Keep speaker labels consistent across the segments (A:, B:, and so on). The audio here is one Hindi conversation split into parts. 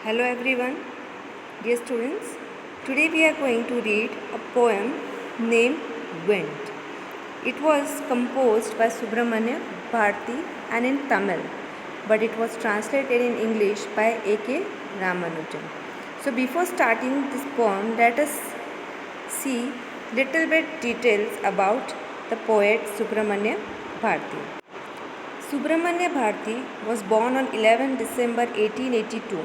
A: Hello everyone, dear students. Today we are going to read a poem named Wind. It was composed by Subramanya Bharati and in Tamil, but it was translated in English by A.K. Ramanujan. So before starting this poem, let us see little bit details about the poet Subramanya Bharati. Subramanya Bharati was born on 11 December 1882.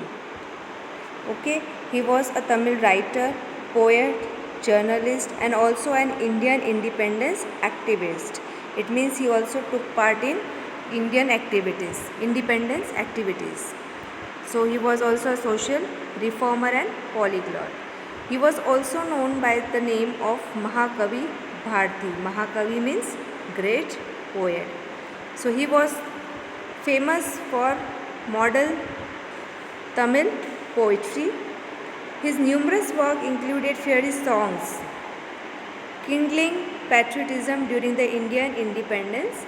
A: Okay, he was a Tamil writer, poet, journalist, and also an Indian independence activist. It means he also took part in independence activities. So he was also a social reformer and polyglot. He was also known by the name of Mahakavi Bharati. Mahakavi means great poet. So he was famous for model Tamil poetry. His numerous work included fiery songs, kindling patriotism during the Indian independence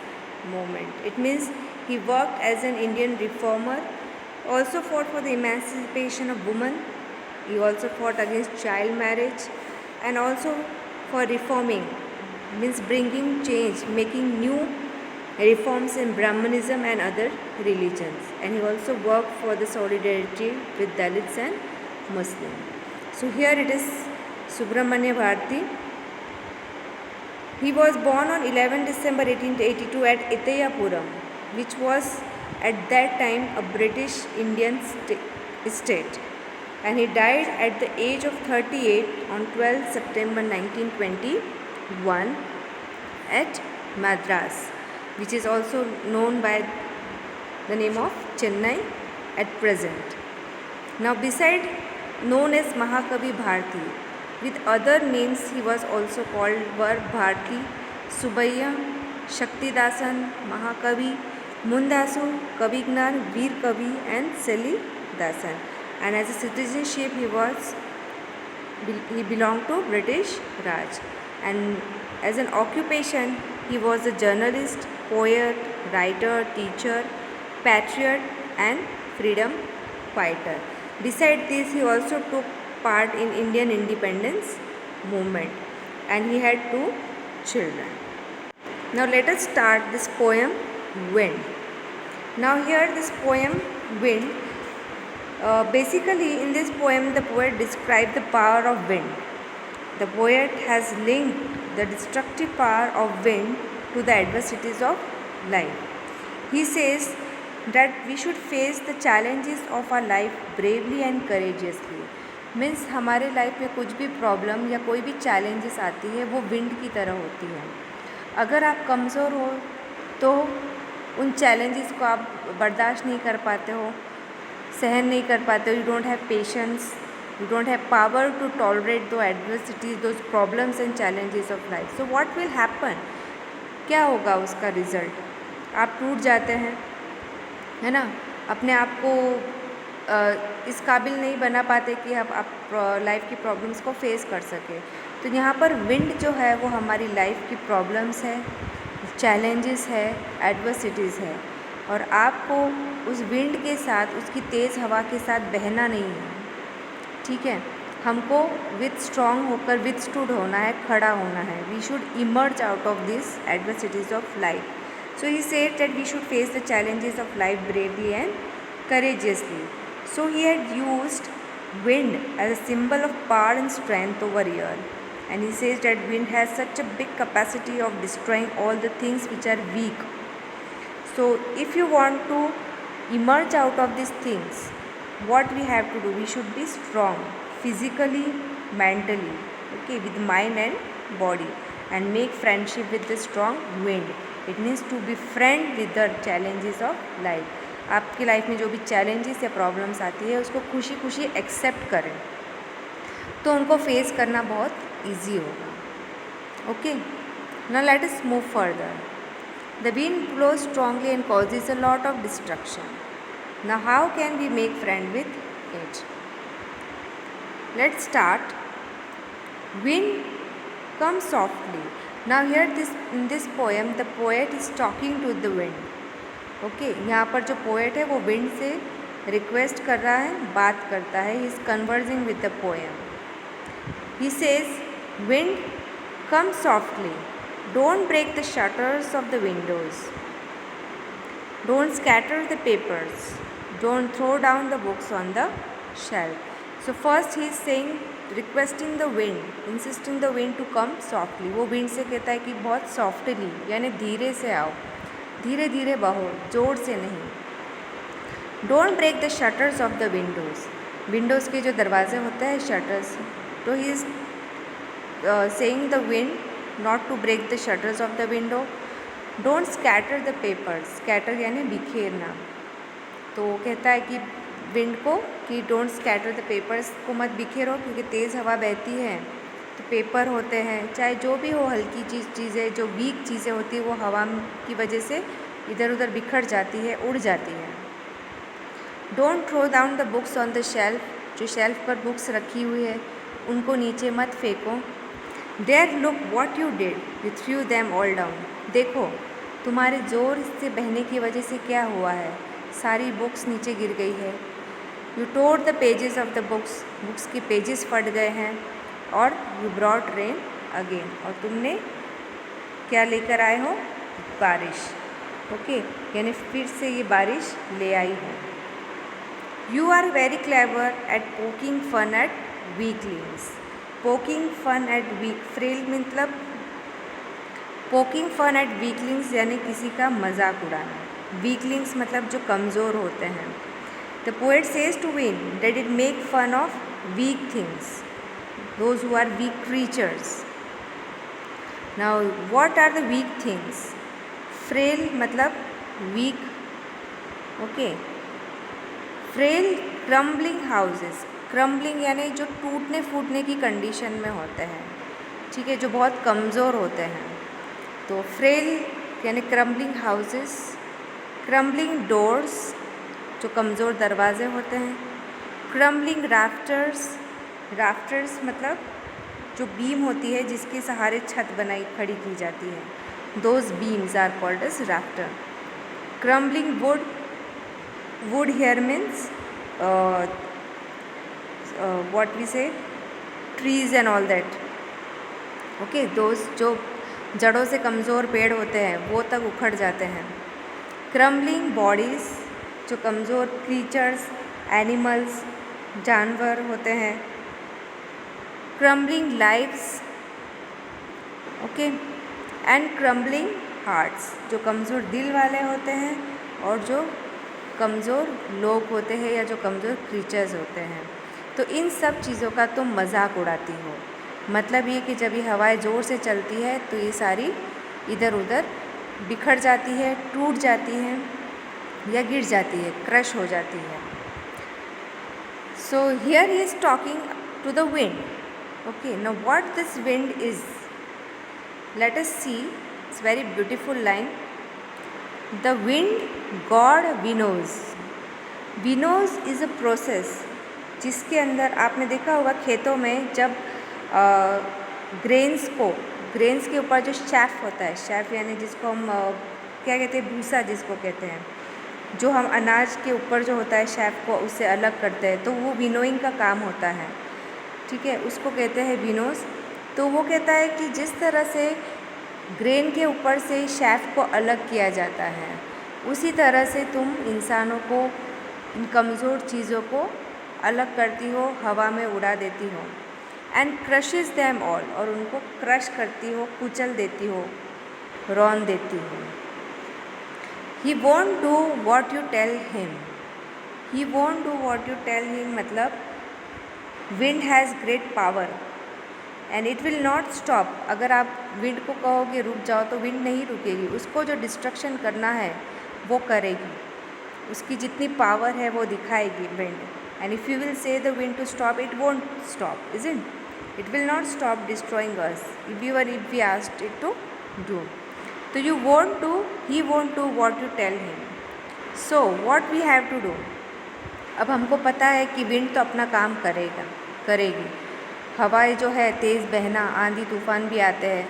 A: movement. It means he worked as an Indian reformer, also fought for the emancipation of women. He also fought against child marriage and also for reforming, means bringing change, making new reforms in Brahmanism and other religions. And he also worked for the solidarity with Dalits and Muslims. So here it is Subramanya Bharati. He was born on 11 December 1882 at Itayapuram, which was at that time a British Indian state. And he died at the age of 38 on 12 September 1921 at Madras, which is also known by the name of Chennai at present. Now, beside known as Mahakavi Bharati, with other names he was also called were Bharati, Subbayya, Shaktidasan, Mahakavi, Mundasu, Kavignan, Veer Kavi, and Seli Dasan. And as a citizenship, he belonged to British Raj. And as an occupation, he was a journalist, poet, writer, teacher, patriot, and freedom fighter. Besides this, he also took part in Indian independence movement, and he had 2 children. Now let us start this poem Wind. Now here this poem Wind, basically in this poem the poet described the power of wind. The poet has linked the destructive power of wind to the adversities of life. He says that we should face the challenges of our life bravely and courageously. Means हमारे लाइफ में कुछ भी प्रॉब्लम या कोई भी चैलेंजेस आती है वो विंड की तरह होती है. अगर आप कमज़ोर हो तो उन चैलेंजेस को आप बर्दाश्त नहीं कर पाते हो, सहन नहीं कर पाते हो. You don't have patience, you don't have power to tolerate those adversities, those problems and challenges of life. So what will happen? क्या होगा उसका रिज़ल्ट? आप टूट जाते हैं, है ना, अपने आप को इस काबिल नहीं बना पाते कि आप लाइफ की प्रॉब्लम्स को फेस कर सके. तो यहाँ पर विंड जो है वो हमारी लाइफ की प्रॉब्लम्स है, चैलेंजेस है, एडवर्सिटीज़ है, और आपको उस विंड के साथ, उसकी तेज़ हवा के साथ बहना नहीं है. ठीक है, हमको विथ स्ट्रॉन्ग होकर विथस्टूड होना है, खड़ा होना है. We should emerge out of this adversities of life. So he said that we should face the challenges of life bravely and courageously. So he had used wind as a symbol of power and strength over here. And he says that wind has such a big capacity of destroying all the things which are weak. So if you want to emerge out of these things, what we have to do? We should be strong physically, mentally, okay, with mind and body, and make friendship with the strong wind. It means to be friend with the challenges of life. आपकी लाइफ में जो भी चैलेंजेस या प्रॉब्लम्स आती है उसको खुशी खुशी एक्सेप्ट करें तो उनको फेस करना बहुत ईजी होगा. Okay, now let us move further. The wind blows strongly and causes a lot of destruction. Now how can we make friend with it? Let's start. Wind come softly. Now here in this poem the poet is talking to the wind. Okay, यहाँ पर जो पोएट है वो विंड से रिक्वेस्ट कर रहा है, बात करता है. He is conversing with the poem. He says, wind come softly, don't break the shutters of the windows, don't scatter the papers, don't throw down the books on the shelf. So first he is saying, requesting the wind, insisting the wind to come softly. वो विंड से कहता है कि बहुत सॉफ्टली यानी धीरे से आओ, धीरे धीरे बहो, जोर से नहीं. Don't break the shutters of the windows, windows के जो दरवाजे होते हैं शटर्स, तो he is saying the wind not to break the shutters of the window. Don't scatter the papers, scatter यानी बिखेरना. तो वो कहता है कि विंड को कि डोंट स्कैटर द पेपर्स, को मत बिखेरो क्योंकि तेज़ हवा बहती है तो पेपर होते हैं, चाहे जो भी हो हल्की चीज़ें, जो वीक चीज़ें होती है वो हवा की वजह से इधर उधर बिखर जाती है, उड़ जाती है. Don't throw down the books on the shelf, जो शेल्फ पर बुक्स रखी हुई है उनको नीचे मत फेंको. There look what you did, you threw them all down, देखो तुम्हारे ज़ोर से बहने की वजह से क्या हुआ है, सारी बुक्स नीचे गिर गई है. You tore the pages of the books, books के पेजेस फट गए हैं. और यू ब्रॉट रेन अगेन, और तुमने क्या लेकर आए हो, बारिश. ओके, यानी फिर से ये बारिश ले आई है. You are very clever at poking fun at weaklings. Poking fun at weak, frail मतलब पोकिंग फन एट वीकलिंग्स यानी किसी का मजाक उड़ाना. वीकलिंग्स मतलब जो कमज़ोर होते हैं. The poet says to wind that it make fun of weak things, those who are weak creatures. Now what are the weak things? Frail मतलब weak. Okay, frail crumbling houses, crumbling यानी जो टूटने फूटने की कंडीशन में होते हैं, ठीक है, जो बहुत कमज़ोर होते हैं. तो फ्रेल यानी क्रम्बलिंग हाउसेस. क्रम्बलिंग डोर्स, जो कमज़ोर दरवाजे होते हैं. क्रम्बलिंग राफ्टर्स, राफ्टर्स मतलब जो बीम होती है जिसके सहारे छत खड़ी की जाती है, those beams are called as rafter. Crumbling wood, wood here means what we say, trees and all that. Okay, those जो जड़ों से कमज़ोर पेड़ होते हैं वो तक उखड़ जाते हैं. क्रम्बलिंग बॉडीज़, जो कमज़ोर क्रीचर्स, एनिमल्स, जानवर होते हैं. Crumbling lives. Okay, and crumbling hearts, जो कमज़ोर दिल वाले होते हैं और जो कमज़ोर लोग होते हैं या जो कमज़ोर क्रीचर्स होते हैं. तो इन सब चीज़ों का तुम मजाक उड़ाती हो. मतलब ये कि जब ये हवाएं ज़ोर से चलती है तो ये सारी इधर उधर बिखर जाती है, टूट जाती हैं या गिर जाती है, क्रश हो जाती है. So here he is talking to the wind. Okay, now what this wind is, let us see. It's very beautiful line. The wind god winnows. Winnows is a process जिसके अंदर आपने देखा होगा खेतों में जब ग्रेन्स के ऊपर जो शैफ होता है, शैफ यानी जिसको हम क्या कहते हैं, भूसा जिसको कहते हैं, जो हम अनाज के ऊपर जो होता है शैफ को उससे अलग करते हैं, तो वो विनोइंग का काम होता है. ठीक है, उसको कहते हैं विनोज. तो वो कहता है कि जिस तरह से ग्रेन के ऊपर से शैफ को अलग किया जाता है, उसी तरह से तुम इंसानों को, इन कमज़ोर चीज़ों को अलग करती हो, हवा में उड़ा देती हो. एंड क्रशेज दैम ऑल, और उनको क्रश करती हो, कुचल देती हो, रौन देती हो. He won't do what you tell him. He won't do what you tell him मतलब wind has great power and it will not stop. अगर आप विंड को कहोगे रुक जाओ तो विंड नहीं रुकेगी. उसको जो डिस्ट्रक्शन करना है वो करेगी. उसकी जितनी पावर है वो दिखाएगी wind. And if you will say the wind to stop, it won't stop, isn't? It will not stop destroying us, even if we asked it to do. So you won't do, he won't do what you tell him. So what we have to do? अब हमको पता है कि विंड तो अपना काम करेगी. हवाएं जो है तेज़ बहना, आंधी तूफान भी आते हैं,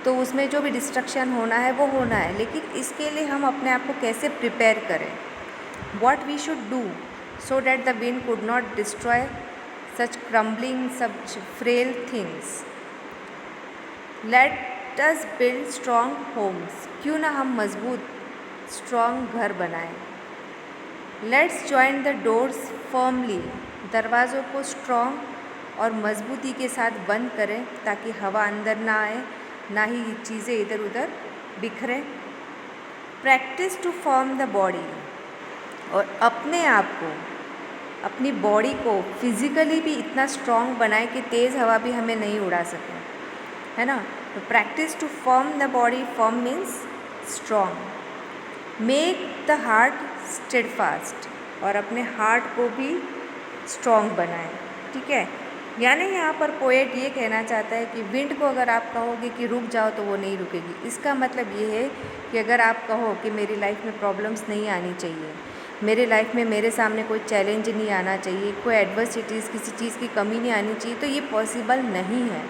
A: तो उसमें जो भी डिस्ट्रक्शन होना है वो होना है. लेकिन इसके लिए हम अपने आप को कैसे प्रिपेयर करें? What we should do? so that the wind could not destroy such crumbling, such frail things. Let us build strong homes. क्यों ना हम मजबूत स्ट्रॉन्ग घर बनाएं. Let's join the doors firmly. दरवाज़ों को स्ट्रॉन्ग और मजबूती के साथ बंद करें ताकि हवा अंदर ना आए, ना ही ये चीज़ें इधर उधर बिखरें. Practise to form the body. और अपने आप को, अपनी बॉडी को फिज़िकली भी इतना स्ट्रॉन्ग बनाए कि तेज़ हवा भी हमें नहीं उड़ा सके, है ना. तो practice to form the body. Form means strong. Make the heart steadfast. और अपने हार्ट को भी स्ट्रॉन्ग बनाएं. ठीक है. यानी यहाँ पर पोएट ये कहना चाहता है कि विंड को अगर आप कहोगे कि रुक जाओ तो वो नहीं रुकेगी. इसका मतलब ये है कि अगर आप कहो कि मेरी लाइफ में प्रॉब्लम्स नहीं आनी चाहिए, मेरे लाइफ में मेरे सामने कोई चैलेंज नहीं आना चाहिए, कोई एडवर्सिटीज़, किसी चीज़ की कमी नहीं आनी चाहिए, तो ये पॉसिबल नहीं है.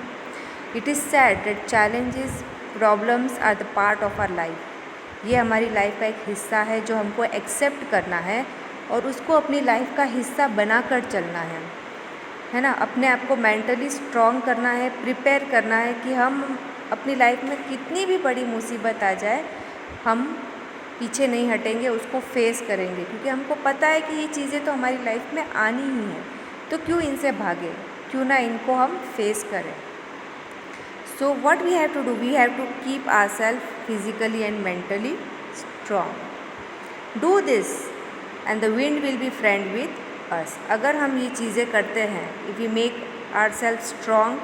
A: It is said that challenges, problems are the part of our life. ये हमारी लाइफ का एक हिस्सा है जो हमको एक्सेप्ट करना है और उसको अपनी लाइफ का हिस्सा बनाकर चलना है ना. अपने आप को मेंटली स्ट्रॉन्ग करना है, प्रिपेयर करना है कि हम अपनी लाइफ में कितनी भी बड़ी मुसीबत आ जाए हम पीछे नहीं हटेंगे, उसको फेस करेंगे, क्योंकि हमको पता है कि ये चीज़ें तो हमारी लाइफ में आनी ही हैं. तो क्यों इनसे भागें, क्यों ना इनको हम फेस करें. So what we have to do? We have to keep ourselves physically and mentally strong. Do this and the wind will be friend with us. अगर हम ये चीज़ें करते हैं, if we make ourselves strong,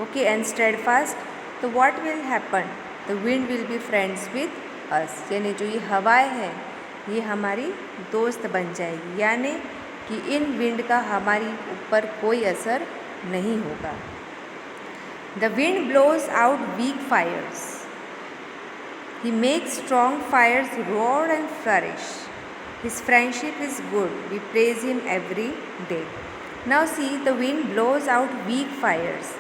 A: okay, and steadfast, तो what will happen? The wind will be friends with us. यानी जो ये हवाएं हैं ये हमारी दोस्त बन जाएगी, यानी कि इन विंड का हमारी ऊपर कोई असर नहीं होगा. The wind blows out weak fires. He makes strong fires roar and flourish. His friendship is good. We praise him every day. Now see, the wind blows out weak fires.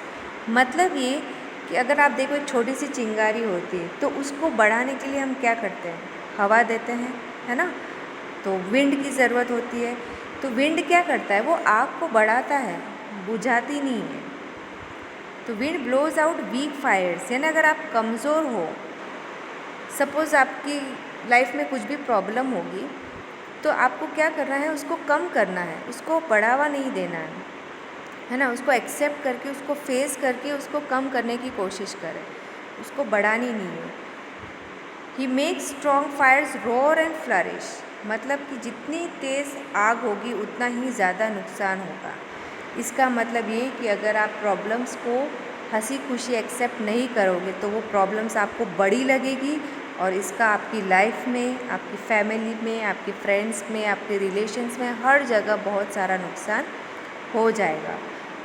A: मतलब ये कि अगर आप देखो एक छोटी सी चिंगारी होती है तो उसको बढ़ाने के लिए हम क्या करते हैं, हवा देते हैं, है ना. तो विंड की ज़रूरत होती है. तो विंड क्या करता है, वो आग को बढ़ाता है, बुझाती नहीं है. तो wind blows out weak fires. यानी अगर आप कमज़ोर हो, सपोज़ आपकी लाइफ में कुछ भी प्रॉब्लम होगी, तो आपको क्या करना है, उसको कम करना है, उसको बढ़ावा नहीं देना है ना. उसको एक्सेप्ट करके, उसको फेस करके उसको कम करने की कोशिश करें, उसको बढ़ानी नहीं है. He makes strong fires roar and flourish. मतलब कि जितनी तेज़ आग होगी उतना ही ज़्यादा नुकसान होगा. इसका मतलब ये कि अगर आप प्रॉब्लम्स को हंसी खुशी एक्सेप्ट नहीं करोगे तो वो प्रॉब्लम्स आपको बड़ी लगेगी और इसका आपकी लाइफ में, आपकी फैमिली में, आपके फ्रेंड्स में, आपके रिलेशंस में, हर जगह बहुत सारा नुकसान हो जाएगा.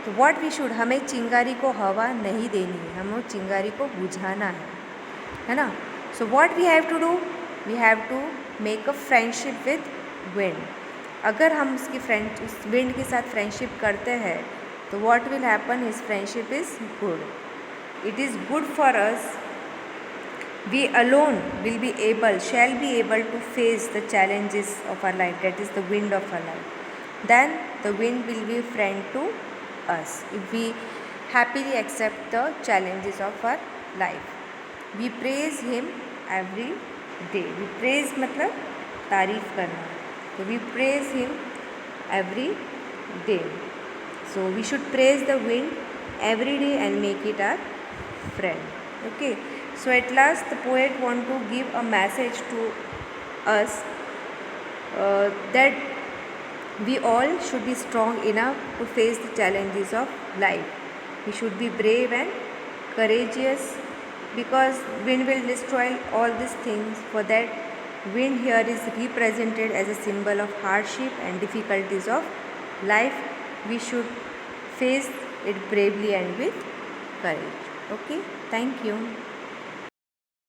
A: तो व्हाट वी शुड, हमें चिंगारी को हवा नहीं देनी है, हमें चिंगारी को बुझाना है ना. So what we have to do, we have to make a friendship with wind. अगर हम उस विंड के साथ फ्रेंडशिप करते हैं तो what will happen, his friendship is good. It is good for us. We alone will be able, shall be able to face the challenges of our life, that is the wind of our life. Then the wind will be friend to us if we happily accept the challenges of our life. We praise him every day. We praise मतलब तारीफ़ करना. So we praise him every day. So we should praise the wind every day and make it our friend. Okay. So at last the poet want to give a message to us that we all should be strong enough to face the challenges of life. We should be brave and courageous because wind will destroy all these things. For that, wind here is represented as a symbol of hardship and difficulties of life. We should face it bravely and with courage. Okay, thank you.